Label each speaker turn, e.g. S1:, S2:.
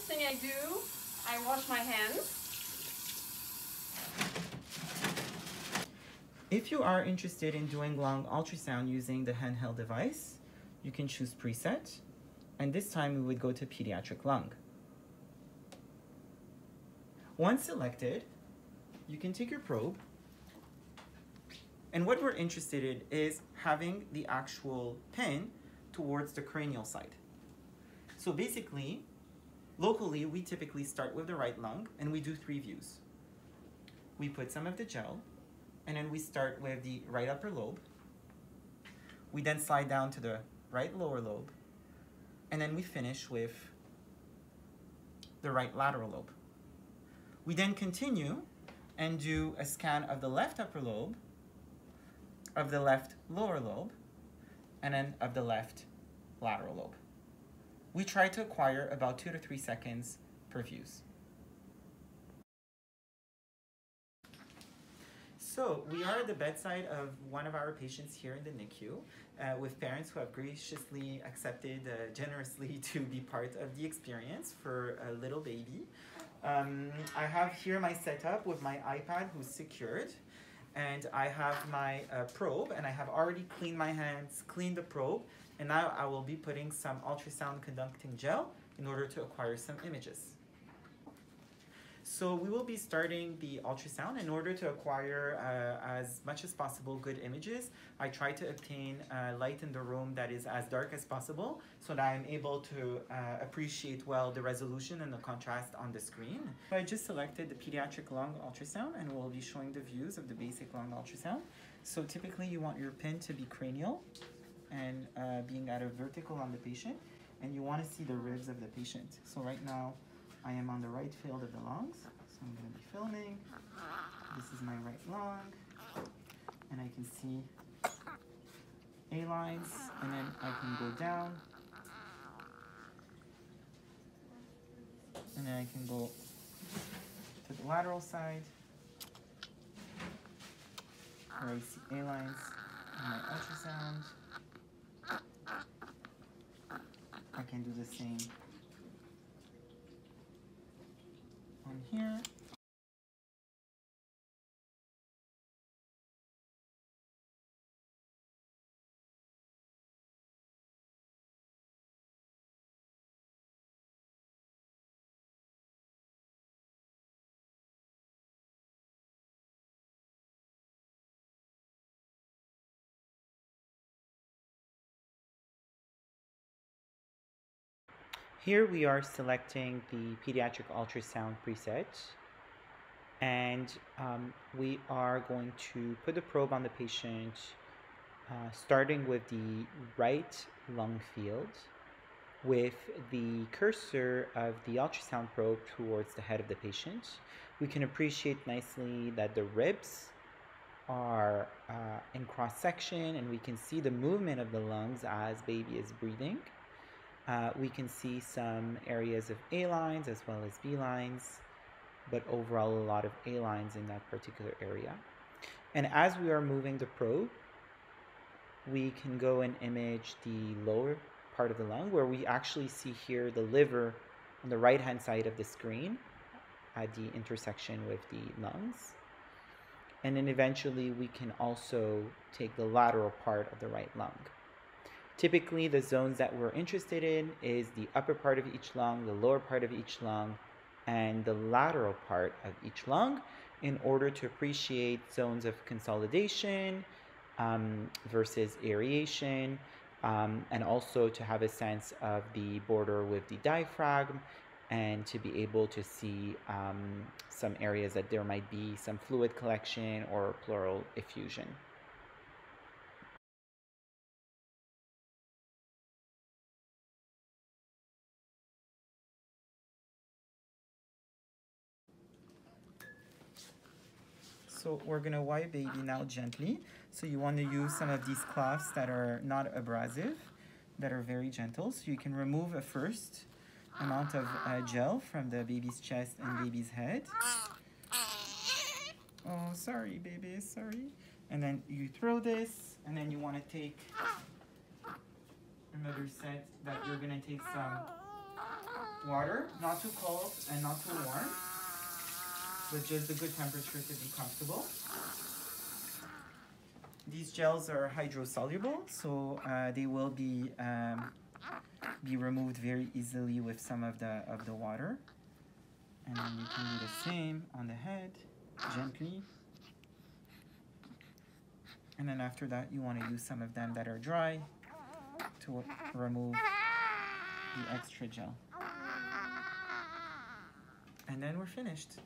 S1: thing I do, I wash my hands.
S2: If you are interested in doing lung ultrasound using the handheld device, you can choose preset, and this time we would go to pediatric lung. Once selected, you can take your probe, and what we're interested in is having the actual pin towards the cranial side. So basically, locally, we typically start with the right lung, and we do 3 views. We put some of the gel, and then we start with the right upper lobe. We then slide down to the right lower lobe, and then we finish with the right lateral lobe. We then continue and do a scan of the left upper lobe, of the left lower lobe, and then of the left lateral lobe. We try to acquire about 2 to 3 seconds per views. So we are at the bedside of one of our patients here in the NICU with parents who have graciously accepted generously to be part of the experience for a little baby. I have here my setup with my iPad who's secured, and I have my probe, and I have already cleaned my hands, cleaned the probe, and now I will be putting some ultrasound conducting gel in order to acquire some images. So we will be starting the ultrasound. In order to acquire as much as possible good images, I try to obtain light in the room that is as dark as possible so that I'm able to appreciate well the resolution and the contrast on the screen. I just selected the pediatric lung ultrasound, and we'll be showing the views of the basic lung ultrasound. So typically you want your pin to be cranial and being at a vertical on the patient, and you want to see the ribs of the patient. So right now, I am on the right field of the lungs, so I'm going to be filming. This is my right lung, and I can see A lines, and then I can go down, and then I can go to the lateral side, where I see A lines in my ultrasound. I can do the same on here. Here we are selecting the pediatric ultrasound preset, and we are going to put the probe on the patient, starting with the right lung field, with the cursor of the ultrasound probe towards the head of the patient. We can appreciate nicely that the ribs are in cross-section, and we can see the movement of the lungs as baby is breathing. We can see some areas of A lines as well as B lines, but overall a lot of A lines in that particular area. And as we are moving the probe, we can go and image the lower part of the lung, where we actually see here the liver on the right hand side of the screen at the intersection with the lungs. And then eventually we can also take the lateral part of the right lung. Typically, the zones that we're interested in is the upper part of each lung, the lower part of each lung, and the lateral part of each lung, in order to appreciate zones of consolidation versus aeration, and also to have a sense of the border with the diaphragm, and to be able to see some areas that there might be some fluid collection or pleural effusion. So we're going to wipe baby now gently. So you want to use some of these cloths that are not abrasive, that are very gentle. So you can remove a first amount of gel from the baby's chest and baby's head. Oh, sorry, baby, sorry. And then you throw this, and then you want to take another set that you're going to take some water, not too cold and not too warm, but just the good temperature to be comfortable. These gels are hydrosoluble, so they will be removed very easily with some of the water. And then you can do the same on the head, gently. And then after that, you want to use some of them that are dry to remove the extra gel. And then we're finished.